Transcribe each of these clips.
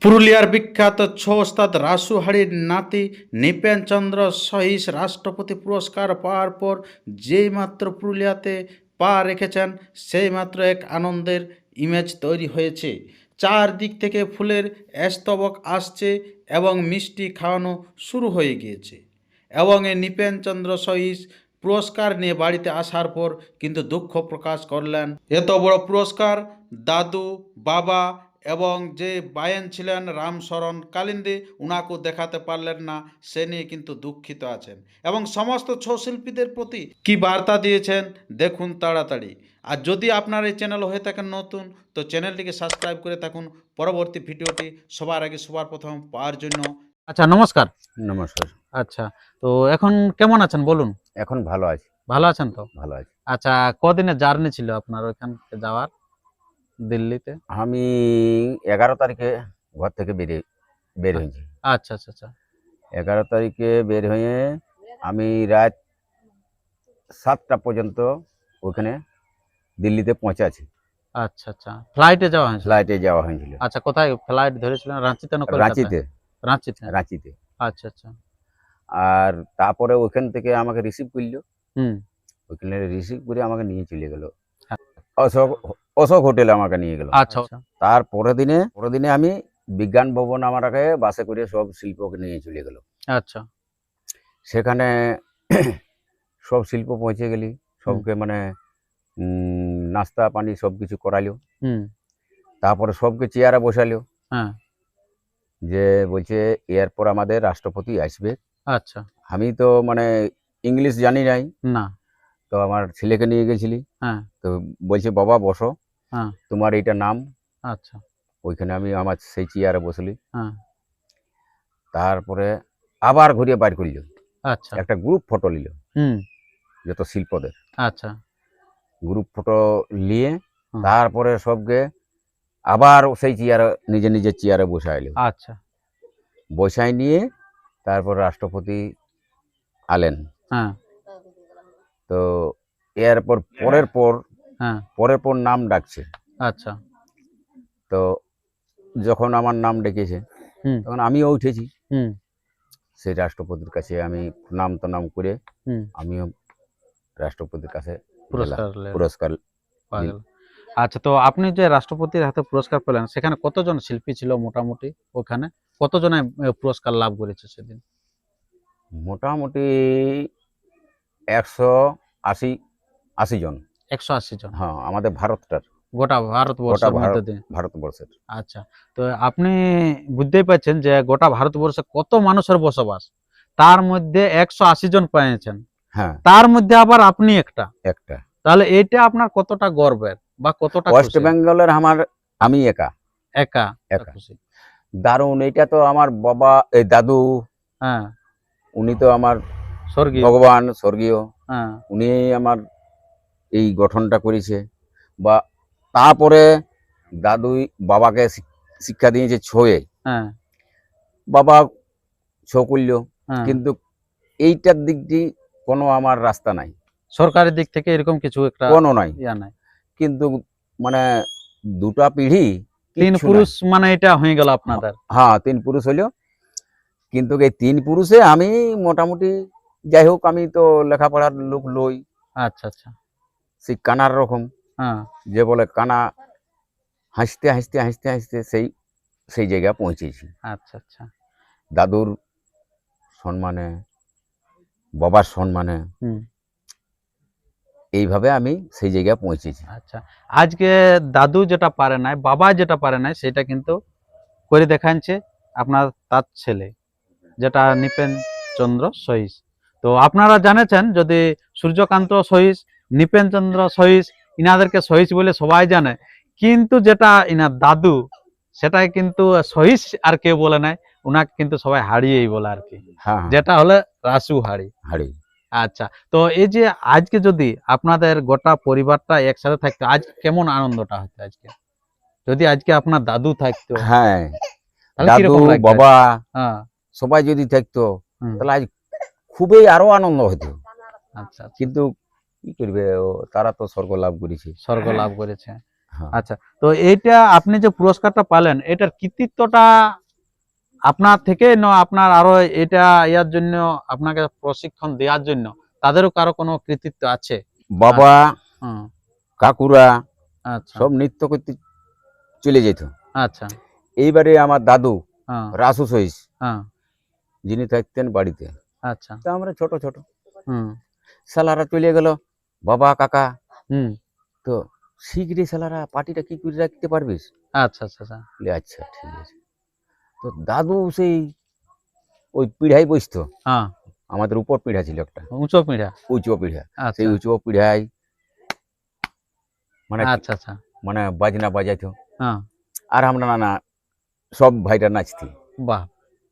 পুরুলিয়ার বিখ্যাত ছৌ ওস্তাদ রাসু হাড়ির নাতি নৃপেন চন্দ্র সহিস রাষ্ট্রপতি পুরস্কার পাওয়ার পর যেই মাত্র পুরুলিয়াতে পা রেখেছেন সেই মাত্র এক আনন্দের ইমেজ তৈরি হয়েছে। চারদিক থেকে ফুলের স্তবক আসছে এবং মিষ্টি খাওয়ানো শুরু হয়ে গিয়েছে। এবং এই নৃপেন চন্দ্র সহিস পুরস্কার নিয়ে বাড়িতে আসার পর কিন্তু দুঃখ প্রকাশ করলেন। এত বড় পুরস্কার দাদু, বাবা এবং যে বায়েন ছিলেন রামশরণ কালিন্দী উনাকেও দেখাতে পারলেন না, সে নিয়ে কিন্তু দুঃখিত আছেন। এবং সমস্ত ছৌ শিল্পীদের প্রতি কি বার্তা দিয়েছেন দেখুন তাড়াতাড়ি। আর যদি আপনার এই চ্যানেল হয়ে থাকেন নতুন, তো চ্যানেলটিকে সাবস্ক্রাইব করে থাকুন পরবর্তী ভিডিওটি সবার আগে সবার প্রথম পাওয়ার জন্য। আচ্ছা, নমস্কার। নমস্কার। আচ্ছা, তো এখন কেমন আছেন বলুন? এখন ভালো আছি, ভালো আছেন তো? ভালো আছি। আচ্ছা, কদিনের জার্নি ছিল আপনার ওইখান যাওয়ার দিল্লিতে? আমি 11 তারিখে ঘর থেকে বের হয়েছি। আচ্ছা আচ্ছা আচ্ছা 11 তারিখে বের হয়ে আমি রাত 7টা পর্যন্ত ওখানে দিল্লিতে পৌঁছাছি। আচ্ছা আচ্ছা ফ্লাইটে যাওয়া হয়েছিল? ফ্লাইটে যাওয়া হয়েছিল। আচ্ছা, কোথায় ফ্লাইট ধরেছিলেন? রাঁচিতে না কলকাতায়? রাঁচিতে। রাঁচিতে। রাঁচিতে। আচ্ছা আচ্ছা। আর তারপরে ওখান থেকে আমাকে রিসিভ করলো। হুম। ওখানে রিসিভ করে আমাকে নিয়ে চলে গেল হ্যাঁ। অশোক হোটেলে আমাকে নিয়ে গেল। আচ্ছা তার পরের দিনে আমি বিজ্ঞান ভবন আমাকে বাসে করে সব শিল্পকে নিয়ে চলে গেল। আচ্ছা। সেখানে সব শিল্প পৌঁছে গেলি, সবকে মানে নাস্তা পানি সব কিছু করাইলো। তারপরে সবকে চেয়ারে বসালো। হ্যাঁ। যে বলছে এরপর আমাদের রাষ্ট্রপতি আসবে। আচ্ছা। আমি তো মানে ইংলিশ জানি নাই না। তো আমার ছেলেকে নিয়ে গেছিলি। হ্যাঁ। তো বলছে বাবা বসো, হ্যাঁ। তোমার এইটা নাম। আচ্ছা। ওইখানে আমি আমার সেই চেয়ারে বসলি। হ্যাঁ। তারপরে আবার ঘুরিয়ে বাইর করল। আচ্ছা। একটা গ্রুপ ফটো নিল হুম। যত শিল্পদের। আচ্ছা। গ্রুপ ফটো নিয়ে তারপরে সবকে আবার সেই চেয়ারে নিজের চেয়ারে বসাইলো। আচ্ছা। বসাই নিয়ে তারপর রাষ্ট্রপতি আলেন। হ্যাঁ। তো এরপর পরের পর নাম ডাকছে। আচ্ছা। তো যখন আমার নাম ডেকেছে তখন আমিও উঠেছি। সেই রাষ্ট্রপতির কাছে আমি প্রণাম করে আমিও রাষ্ট্রপতির কাছে পুরস্কার। আচ্ছা, তো আপনি যে রাষ্ট্রপতির হাতে পুরস্কার পেলেন সেখানে কতজন শিল্পী ছিল মোটামুটি? ওখানে কতজনে পুরস্কার লাভ করেছে সেদিন? মোটামুটি 180 জন। 180 জন? হ্যাঁ, আমাদের ভারতটার, গোটা ভারতবর্ষের। আচ্ছা, তো আপনি বুঝতেই পারছেন যে গোটা ভারতবর্ষে কত মানুষের বসবাস, তার মধ্যে 180 জন পেয়েছেন। হ্যাঁ, তার মধ্যে আবার আপনি একটা। তাহলে এটা আপনার কতটা গর্বের বা কতটা ওয়েস্ট বেঙ্গলের আমি একা খুশি। দারুণ। এটা তো আমার বাবা এই দাদু, হ্যাঁ, উনি তো আমার স্বর্গীয় ভগবান, স্বর্গীয়। হ্যাঁ, উনি আমার এই গঠনটা করেছে। বা তারপরে দাদুই বাবাকে শিক্ষা দিয়েছে ছোঁয়ে। হ্যাঁ, বাবা ছো করল, কিন্তু এইটার দিক দিয়ে কোনো আমার রাস্তা নাই। সরকারের দিক থেকে এরকম কিছু একটা কোনো নাই। কিন্তু মানে দুটা পিঢ়ি 3 পুরুষ মানে এটা হয়ে গেল আপনাদের। হ্যাঁ, 3 পুরুষ হইল। কিন্তু এই 3 পুরুষে আমি মোটামুটি যাই হোক, আমি তো লেখাপড়ার লোক লই। আচ্ছা আচ্ছা। সেই কানার রকম, যে বলে কানা, হাসতে হাসতে হাসতে হাসতে সেই জায়গায় পৌঁছেছি। আচ্ছা আচ্ছা। দাদুর সম্মানে, বাবার সম্মানে, এইভাবে আমি সেই জায়গায় পৌঁছেছি। আচ্ছা, আজকে দাদু যেটা পারে নাই, বাবা যেটা পারে নাই, সেটা কিন্তু করে দেখাচ্ছে আপনার তার ছেলে, যেটা নৃপেন চন্দ্র সহিস। তো আপনারা জানেছেন, যদি সূর্যকান্ত সহিস, নৃপেন চন্দ্র সহিস, ইনাদেরকে সহিস বলে সবাই জানে, কিন্তু যেটা ইনার দাদু, সেটাই কিন্তু সহিস আর কেউ বলে নাই, উনাকে কিন্তু সবাই হারিয়েই বলে আর কি। যেটা হলে রাসু হাড়ি। আচ্ছা, তো এই যে আজকে যদি আপনাদের গোটা পরিবারটা একসাথে থাকতো, আজ কেমন আনন্দটা হতো আজকে, যদি আজকে আপনার দাদু থাকতো? হ্যাঁ, দাদু, বাবা সবাই যদি থাকতো তাহলে আজ খুবই আরো আনন্দ হতো। আচ্ছা, কিন্তু কি করবে, তারা তো স্বর্গ লাভ করেছে। হ্যাঁ। আচ্ছা, তো এইটা আপনি যে পুরস্কারটা পালেন, এটার কৃতিত্বটা আপনার থেকে না আপনার আরো এটা ইয়ার জন্য আপনাকে প্রশিক্ষণ দেওয়ার জন্য তাদেরও কারো কোনো কৃতিত্ব আছে? বাবা হুম, কাকুরা আচ্ছা সব নৃত্য করতে চলে যেত। আচ্ছা, এইবারে আমার দাদু হ্যাঁ রাসু সহিস হ্যাঁ, যিনি থাকতেন বাড়িতে, আচ্ছা, তা আমরা ছোট ছোট হুম শালারা চলে গেল, বাবা কাকা হুম, তো শিখরে শালারা পার্টিটা কি করে রাখতে পারবিস? আচ্ছা আচ্ছা আচ্ছা, বলে আচ্ছা ঠিক আছে। তো দাদু সেই ওই পিঢ়ায় বসতো, হ্যাঁ, আমাদের উপর পিঢ়া ছিল একটা, উঁচু পিঁড়া, উঁচু পিঢ়া, সেই আচ্ছা উঁচু পিঢ়ায় মানে আচ্ছা আচ্ছা, মানে বাজনা বাজাইতো, হ্যাঁ, আর আমরা নানা সব ভাইরা নাচতি। বাহ,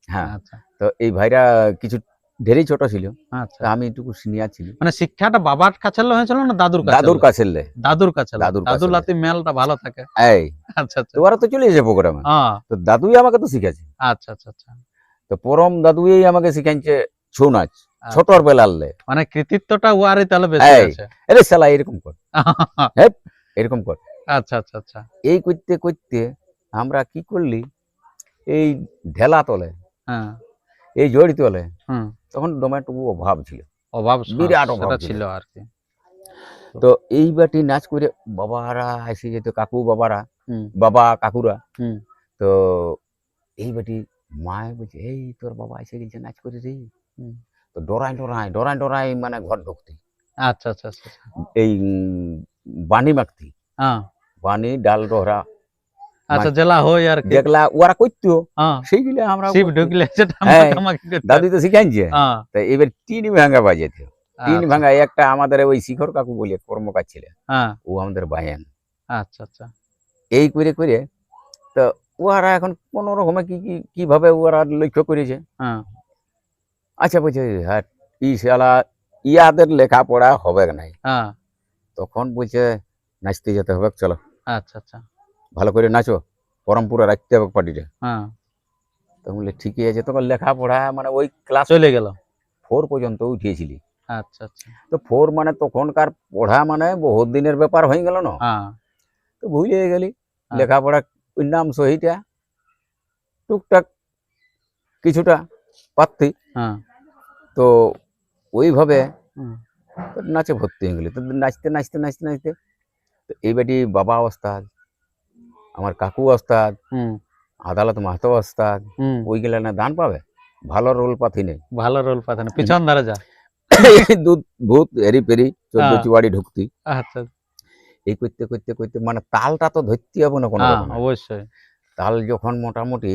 হ্যাঁ, আচ্ছা তো এই ভাইরা কিছু ঢেরেই ছোট ছিল, আচ্ছা, তা আমি একটু সিনিয়র ছিল। মানে শিক্ষাটা বাবার কাছে হয়েছিল না দাদুর কাছে? দাদুর কাছে লে, দাদুর কাছে, দাদুর কাছে দাদুর লে। লাতি মেলটা ভালো থাকে। এই আচ্ছা আচ্ছা, তো ওরা তো চলে এসে প্রোগ্রামে, হ্যাঁ, তো দাদুই আমাকে তো শিখেছে। আচ্ছা আচ্ছা আচ্ছা, তো পরম দাদুই আমাকে শিখাইছে ছৌ নাচ, আচ্ছা। ছোটর বেলার লে। মানে কৃতিত্বটা ওয়ারই তাহলে বেশি এই আছে। আরে শালা এরকম কর, এরকম কর। আচ্ছা আচ্ছা আচ্ছা, এই করতে করতে আমরা কি করলি, এই ঢেলা তলে, হ্যাঁ, এই জড়ি তলে, হুম, তখন ডোমেটুকু অভাব ছিল, অভাব বিরাট অভাব সেটা ছিল। ছিল আর কি। তো এই বাটি নাচ করে বাবারা এসে যেত, কাকু বাবারা, হুম বাবা কাকুরা। হুম, তো এই বাটি মায় বলছে এই তোর বাবা এসে গেছে নাচ করে রে। হুম, তো ডরাই ডরাই ডরাই ডরাই মানে ঘর ঢুকতে, আচ্ছা আচ্ছা আচ্ছা, এই বানি মাখতি, হ্যাঁ, বানি ডাল ডোহরা আচ্ছা জেলা হয় আর কি। যেগুলা ওরা করতো হ্যাঁ, সেইগুলো আমরা শিব করতি। ঢুকলে সেটা হ্যাঁ, মাখামাখি করতে দাদু তো শিখাইছে। হ্যাঁ, তা এবার টিন ভাঙা বাজেতে, টিন আচ্ছা, ভাঙা একটা আমাদের ওই শিখর কাকু বলে কর্মকার ছিল, হ্যাঁ, ও আমাদের বায়ান। আচ্ছা আচ্ছা, এই করে করে তো ওরা এখন কোন রকমে কি কি কিভাবে ওরা লক্ষ্য করেছে। হ্যাঁ, আচ্ছা বলছে হ্যাঁ ই শালা ইয়াদের লেখাপড়া হবে নাই, হ্যাঁ, তখন বলছে নাচতে যেতে হবে, চলো আচ্ছা আচ্ছা, ভালো করে নাচো, পরম্পরা রাখতে হবে পার্টিটা। হ্যাঁ, তখন বললে ঠিকই আছে, তখন লেখাপড়া মানে ওই ক্লাস চলে গেল। 4 পর্যন্ত উঠিয়েছিলি। আচ্ছা আচ্ছা, তো 4 মানে তখনকার পড়া মানে বহুত দিনের ব্যাপার হয়ে গেল না, হ্যাঁ, তো ভুলে গেলি হ্যাঁ। লেখাপড়া। ওই নাম সহিটা টুকটাক কিছুটা পারতি, হ্যাঁ, তো ওইভাবে হুম, তো নাচে ভর্তি হয়ে গেলি। তো নাচতে নাচতে নাচতে নাচতে তো এইবারটি বাবা ওস্তাদ, আমার কাকু ওস্তাদ, হুম, আদালত মাহাতো ওস্তাদ, হুম, ওইগুলা না দান পাবে, ভালো রোল পাথি নেই। ভালো রোল পাঠানো পিছন ধারে যা। দুধ ভূত হেরি পেরি 14 হ্যাঁ। চুয়াড়ি ঢুকতি। আচ্ছা, এই করতে করতে করতে মানে তালটা তো ধরতে হবে না কোনো হ্যাঁ রকমে। অবশ্যই, তাল যখন মোটামুটি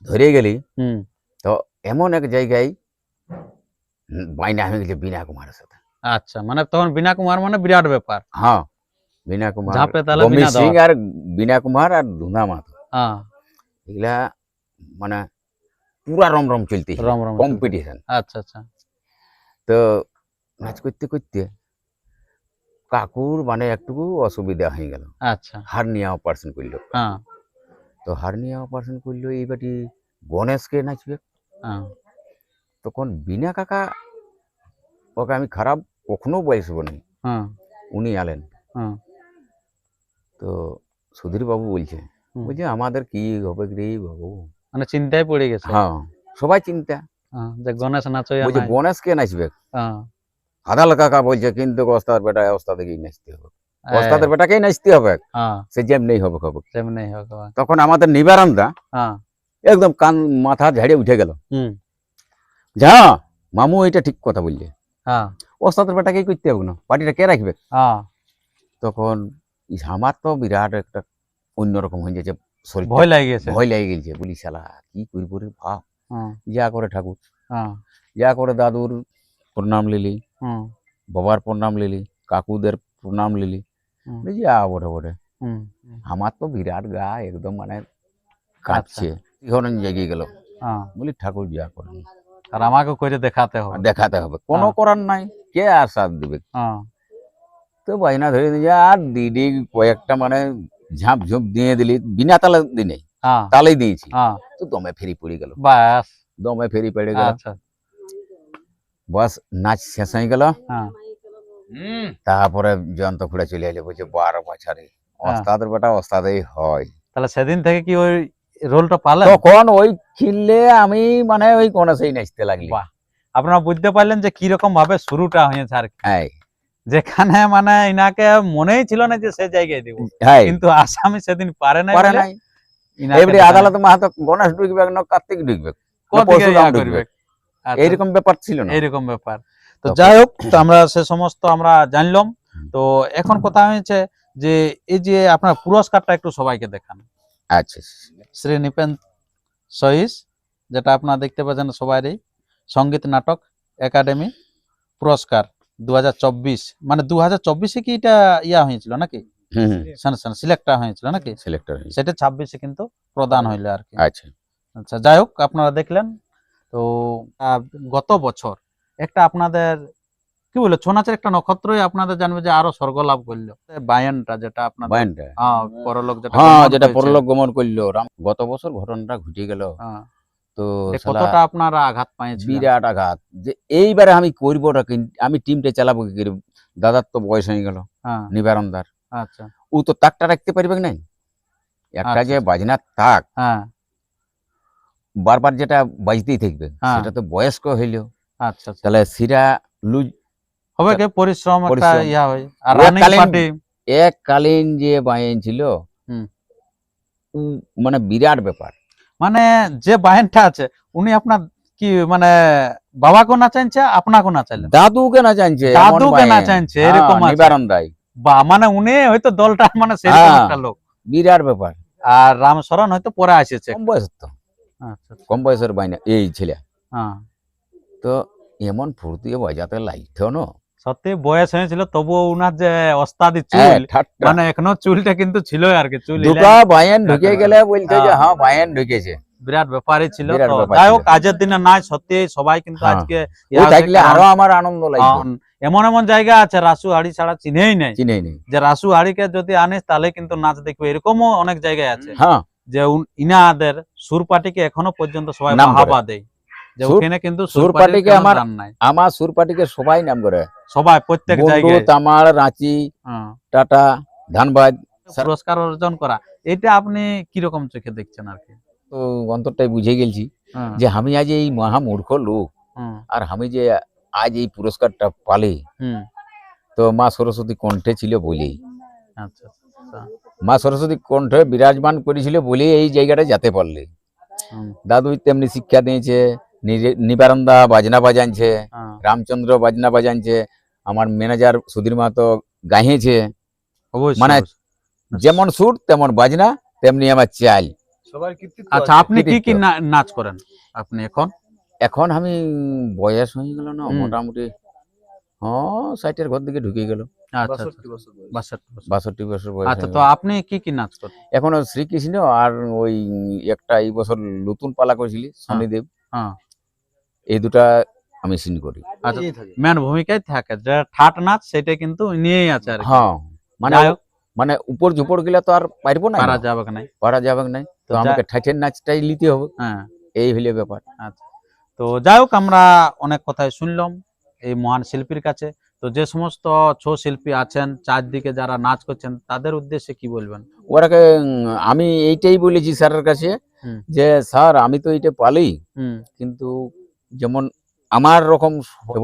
ধরে গেলি, হুম, তো এমন এক জায়গায় বাইনা হয়ে গেছে বিনা কুমারের সাথে। আচ্ছা মানে তখন বিনা কুমার মানে বিরাট ব্যাপার। হ্যাঁ, বিনা কুমার, ঝাঁপে তালে বমি বিনা সিং দেওয়া। আর বিনা কুমার আর ধুনা মাহাতো, হ্যাঁ, এগুলা মানে পুরা রমরম চলতে রম রম কম্পিটিশন। আচ্ছা আচ্ছা, তো নাচ করতে করতে কাকুর মানে একটু অসুবিধা হয়ে গেল, আচ্ছা, হার্নিয়া অপারেশন করলো। হ্যাঁ, তো হার্নিয়া অপারেশন করলো, এইবারটি গণেশকে নাচবে। হ্যাঁ, তখন বিনা কাকা, ওকে আমি খারাপ কখনো বলবো না, হ্যাঁ, উনি আলেন। হ্যাঁ, তো সুধীর বাবু বলছে, হুম। বলছে আমাদের কি হবে রে বাবু। মানে চিন্তায় পড়ে গেছে। হ্যাঁ, সবাই চিন্তা, হ্যাঁ, যে গণেশ নাচই বলছে নাই। গণেশকে নাচবে। হ্যাঁ, আদাল কাকা বলছে কিন্তু ওস্তাদ বেটা ওস্তাদেরকেই নাচতে হবে, ওস্তাদের বেটাকেই নাচতে হবে, হ্যাঁ, সে যেমনি হবে খবর। তেমনি হোক। তখন আমাদের নিবারণদা হ্যাঁ, একদম কান মাথা ঝাড়ে উঠে গেল, হুম, যা মামু এটা ঠিক কথা বললে, হ্যাঁ, ওস্তাদের বেটাকেই করতে হবে না, পার্টিটা কে রাখবে। হ্যাঁ, তখন আমার তো বিরাট একটা অন্যরকম হয়ে যাচ্ছে, শরীর ভয় লাগে গেছে। ভয় লেগে গেছে। বলি শালা কি করবো রে ভাব, হ্যাঁ, যা করে ঠাকুর, হ্যাঁ, যা করে দাদুর প্রণাম লিলি, হুম, বাবার প্রণাম লিলি, কাকুদের প্রণাম লিলি, হুম, যা বটে বটে। হুম, আমার তো বিরাট গা একদম মানে কাঁপছে, শিহরণ জেগে গেল। হ্যাঁ, বলি ঠাকুর যা করেন আর আমাকে করে দেখাতে হবে। দেখাতে হবে, কোনো হ্যাঁ। করার নাই, কে আর সাথ দিবে। হ্যাঁ, তো বাইনা ধরে দিয়ে আর দিদি কয়েকটা মানে ঝাঁপ ঝুঁপ দিয়ে দিলি, বিনা তালে দিনে হ্যাঁ, তালেই দিয়েছি, হ্যাঁ, তো দমে ফেরি পড়ে গেল, বাস, দমে ফেরি পড়ে গেল। আচ্ছা, বাস নাচ শেষ হয়ে গেল। হ্যাঁ, তারপরে জয়ন্ত খুঁড়ে চলে এলো, বলছে 12 বছরে ওস্তাদের বেটা ওস্তাদেই হয়। তাহলে সেদিন থেকে কি ওই রোলটা পালেন? তখন ওই খিললে আমি মানে ওই গণেশেই নাচতে লাগলি। বাহ, আপনারা বুঝতে পারলেন যে কিরকম ভাবে শুরুটা হয়েছে আর কি। হ্যাঁ যেখানে মানে ইনাকে মনেই ছিল না যে সে জায়গায় দিব, হ্যাঁ কিন্তু আসামি সেদিন পারে নাই পারে বলে নাই। ইনাকে এবারে দেখানো। আদালত মাহাতো গণেশ ঢুকবে না কার্তিক ঢুকবে, কোথেকে পরশুরাম ইয়া ঢুকবে, করবে? আচ্ছা, এইরকম ব্যাপার ছিল না। এইরকম ব্যাপার। তো তখন- যাই হোক, তো আমরা সে সমস্ত আমরা জানলাম। তো এখন কথা হয়েছে যে এই যে আপনার পুরস্কারটা একটু সবাইকে দেখান। আচ্ছা শ্রী নিপেন সহিস, যেটা আপনারা দেখতে পাচ্ছেন সবারই, সঙ্গীত নাটক একাডেমি পুরস্কার 2024, মানে 2024-এ কি এটা ইয়া হয়েছিল নাকি, সিলেক্ট হয়েছিল নাকি? সিলেক্টর সেটা 26-এ কিন্তু প্রদান হইলো আর কি। আচ্ছা আচ্ছা, যাই হোক, আপনারা দেখলেন। তো গত বছর একটা আপনাদের কি বলে ছৌ নাচের একটা নক্ষত্রই আপনাদের জানবে যে আরো স্বর্গ লাভ করলো, বায়ানটা, যেটা আপনাদের বায়ানটা পরলোক যেটা হ্যাঁ গমন যেটা হয়েছে। পরলোক গমন করলো গত বছর ঘটনাটা ঘটে গেল। হ্যাঁ, তো এটা শালা কতটা আপনারা আঘাত পাইছিলেন? বিরাট আঘাত, যে এইবারে আমি করবোটা কি, আমি টিমটা চালাবো কি করে। দাদার তো বয়স হয়ে গেল, হ্যাঁ, নিবারণদার, আচ্ছা, ও তো তাকটা রাখতে পারবে নাই। একটা যে আচ্ছা। বাজনা তাক হ্যাঁ, বারবার যেটা বাজতেই থাকবে, হ্যাঁ। সেটা তো বয়স্ক হইলো, আচ্ছা, আচ্ছা। তাহলে সিরা লুজ হবে কি পরিশ্রম একটা পরিশ্রম। ইয়া হয়, আর ও রানিং কালীন- পার্টি। এককালীন যে বায়েন ছিল, হুম। ও মানে বিরাট ব্যাপার। মানে যে বাহেনটা আছে উনি আপনার কি মানে বাবাকে না চাইছে, আপনাকে না চাইলেন, দাদুকে না জানছে, দাদুকে না চাইছে, এরকম আছে। নিবারণ দায় বা মানে উনি হয়তো দলটা মানে সেরকম হ্যাঁ। একটা লোক, বিরাট ব্যাপার। আর রামশরণ হয়তো পরে আসেছে। কম বয়স তো, আচ্ছা, আচ্ছা। কম বয়সের বাইনা এই ছেলে, হ্যাঁ, তো এমন ফুর্তি বাজাতে লাগতো না। সত্যি বয়স হয়েছিল, তবুও উনার যে ওস্তাদি হ্যাঁ, চুল, ঠাট্টা। মানে এখনো চুলটা কিন্তু ছিল আর কি, চুল দুটো বায়েন ঢুকে গেলে বলতে যে হ্যাঁ। হ্যাঁ বায়েন ঢুকেছে, বিরাট ব্যাপারই ছিল। বিরাট তো ব্যাপার যাই ছিল। হোক, আজের দিনে নাই, সত্যি সবাই কিন্তু হ্যাঁ। আজকে ও থাকলে আরো আমার আনন্দ লাগতো। এমন এমন জায়গা আছে রাসু হাড়ি ছাড়া চিনেই নাই, চিনেই নেই। যে রাসু হাড়িকে যদি আনিস তাহলে কিন্তু নাচ দেখবে, এরকমও অনেক জায়গায় আছে হ্যাঁ, যে ইনাদের সুর পার্টিকে এখনো পর্যন্ত সবাই নাম করে। বাহাবা দেয়, যে সুর- ওখানে কিন্তু সুর সুর পার্টিকে পার্টিকে আমার আমার- নাই, আমার সুর পার্টিকে সবাই নাম করে, সবাই প্রত্যেক বন্ধু, জায়গায়। তামাল, রাঁচি, হ্যাঁ। টাটা, ধানবাদ, পুরস্কার অর্জন করা, এটা আপনি কিরকম চোখে দেখছেন আর কি? তো অন্তরটাই বুঝে গেছি হ্যাঁ, যে আমি আজ এই মহামূর্খ লোক, হুম, আর আমি যে আজ এই পুরস্কারটা পালি, হুম, তো মা সরস্বতী কণ্ঠে ছিল বলেই, আচ্ছা, আচ্ছা, মা সরস্বতী কণ্ঠে বিরাজমান করেছিল বলেই এই জায়গাটা যেতে পারলি। হুম, দাদু তেমনি শিক্ষা দিয়েছে, নিবারণদা বাজনা বাজানছে, হ্যাঁ, রামচন্দ্র বাজনা বাজানছে, আমার ম্যানেজার সুধীর মাহাতো গাইছে, অবশ্যই, মানে অবশ্যই। যেমন সুর তেমন বাজনা তেমনি আমার চাল। আচ্ছা, আপনি কি কি নাচ করেন আপনি এখন? এখন আমি বয়স হয়ে গেল না, হুম। মোটামুটি হ্যাঁ 60-এর ঘর দিকে ঢুকে গেল, আচ্ছা, 62 বছর। 62 বছর বয়স আচ্ছা, হয়ে তো গেল। আপনি কি কি নাচ করেন? এখনো শ্রীকৃষ্ণ আর ওই একটা এই বছর নতুন পালা করেছিলি শনিদেব, হ্যাঁ, এই দুটা আমি সিন করি। আচ্ছা, মেন ভূমিকায় থাকে, যে ঠাট নাচ সেটা কিন্তু নিয়েই আছে আর কি। হ্যাঁ, মানে যাই হোক, মানে উপর ঝুপড় গেলে তো আর পারবো না, পারা যাবে না। পারা যাবে না, তো তো আমাকে ঠাঠের নাচটাই নিতে হবে, হ্যাঁ, এই হইলে ব্যাপার। আচ্ছা। তো যাই হোক, আমরা অনেক কথাই শুনলাম এই মহান শিল্পীর কাছে। তো যে সমস্ত ছৌ শিল্পী আছেন চারদিকে যারা নাচ করছেন, তাদের উদ্দেশ্যে কি বলবেন? ওরাকে আমি এইটাই বলেছি স্যারের কাছে, হুম। যে স্যার আমি তো এটা পালি, হুম, কিন্তু যেমন আমার রকম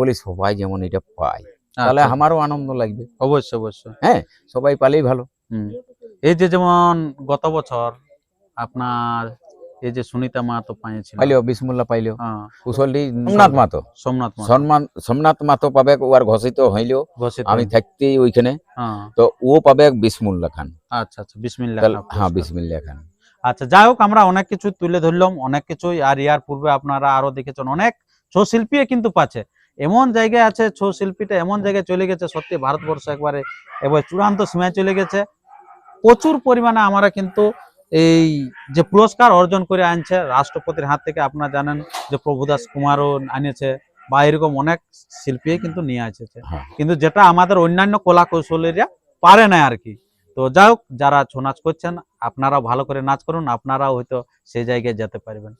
বলি সবাই যেমন এটা পায়, তাহলে আচ্ছা, আমারও আনন্দ লাগবে। অবশ্যই, অবশ্যই। হ্যাঁ, সবাই পালেই ভালো। হুম। এই যে যেমন গত বছর আপনার এই যে সুনিতা মাহাতো পাইছিল, পাইলেও বিসমুল্লাহ পাইলেও, হ্যাঁ, কুশলী সোমনাথ মাহাতো, সোমনাথ মাহাতো সোমনাথ মাহাতো পাবে, ওর ঘোষিত হইলেও ঘোষিত আমি হয়েছে। থাকতেই ওইখানে, হ্যাঁ, তো ও পাবে বিসমুল্লাহ খান। আচ্ছা, আচ্ছা, বিসমিল্লাহ তাহলে খান হ্যাঁ পুরস্কার। বিসমিল্লাহ খান। আচ্ছা, যাই হোক, আমরা অনেক কিছু তুলে ধরলাম, অনেক কিছুই। আর ইয়ার পূর্বে আপনারা আরো দেখেছেন অনেক ছৌ শিল্পী কিন্তু পাচ্ছে, এমন জায়গায় আছে ছৌ শিল্পীটা এমন জায়গায় চলে গেছে, সত্যি ভারতবর্ষ একবারে এবার চূড়ান্ত সীমায় চলে গেছে। প্রচুর পরিমাণে আমরা কিন্তু এই যে পুরস্কার অর্জন করে আনছে রাষ্ট্রপতির হাত থেকে, আপনারা জানেন যে প্রভুদাস কুমারও আনিয়েছে, বা এরকম অনেক শিল্পী কিন্তু নিয়ে আসছে, হ্যাঁ। কিন্তু যেটা আমাদের অন্যান্য কলা কৌশলীরা পারে না আর কি। তো যাই হোক, যারা ছৌ নাচ করছেন আপনারাও ভালো করে নাচ করুন, আপনারাও হয়তো সেই জায়গায় যেতে পারবেন।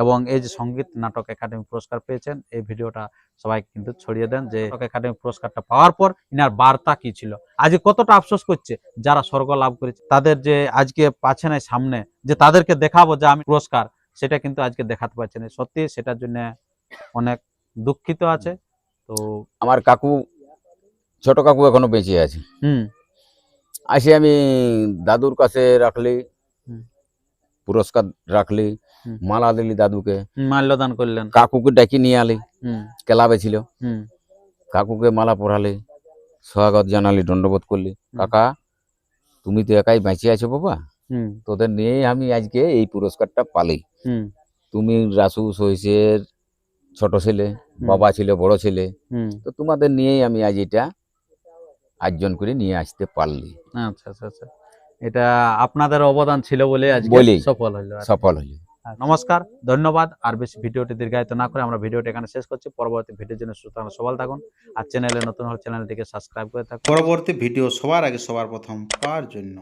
এবং এই যে সঙ্গীত নাটক একাডেমি পুরস্কার পেয়েছেন, এই ভিডিওটা সবাইকে কিন্তু ছড়িয়ে দেন যে নাটক একাডেমি পুরস্কারটা পাওয়ার পর ইনার বার্তা কি ছিল, আজকে কতটা আফসোস করছে যারা স্বর্গ লাভ করেছে তাদের, যে আজকে পাচ্ছে না সামনে যে তাদেরকে দেখাবো যে আমি পুরস্কার, সেটা কিন্তু আজকে দেখাতে পারছে না। সত্যি সেটার জন্য অনেক দুঃখিত আছে। তো আমার কাকু, ছোট কাকু এখনো বেঁচে আছে। আসি আমি দাদুর কাছে রাখলি, হুম। পুরস্কার রাখলি, হুম। মালা দিলি দাদুকে, মাল্যদান করলেন। কাকুকে ডাকি নিয়ে আলি, ক্লাবে ছিল, হুম। কাকুকে মালা পরালি, স্বাগত জানালি, দণ্ডবোধ করলি। কাকা তুমি তো একাই বেঁচে আছো বাবা, তোদের নিয়েই আমি আজকে এই পুরস্কারটা পালি। তুমি রাসু সহিসের ছোট ছেলে, বাবা ছিল বড় ছেলে, তো তোমাদের নিয়েই আমি আজ এটা আয়োজন করে নিয়ে আসতে পারলি। আচ্ছা আচ্ছা আচ্ছা, এটা আপনাদের অবদান ছিল বলে আজকে বলেই সফল হলো আর কি। সফল হইল। নমস্কার, ধন্যবাদ। আর বেশি ভিডিওটি দীর্ঘায়িত না করে আমরা ভিডিওটি এখানে শেষ করছি। পরবর্তী ভিডিওর জন্য সুতরাং সবাই থাকুন, আর চ্যানেলে নতুন হলে চ্যানেলটিকে সাবস্ক্রাইব করে থাকুন। পরবর্তী ভিডিও সবার আগে সবার প্রথম পাওয়ার জন্য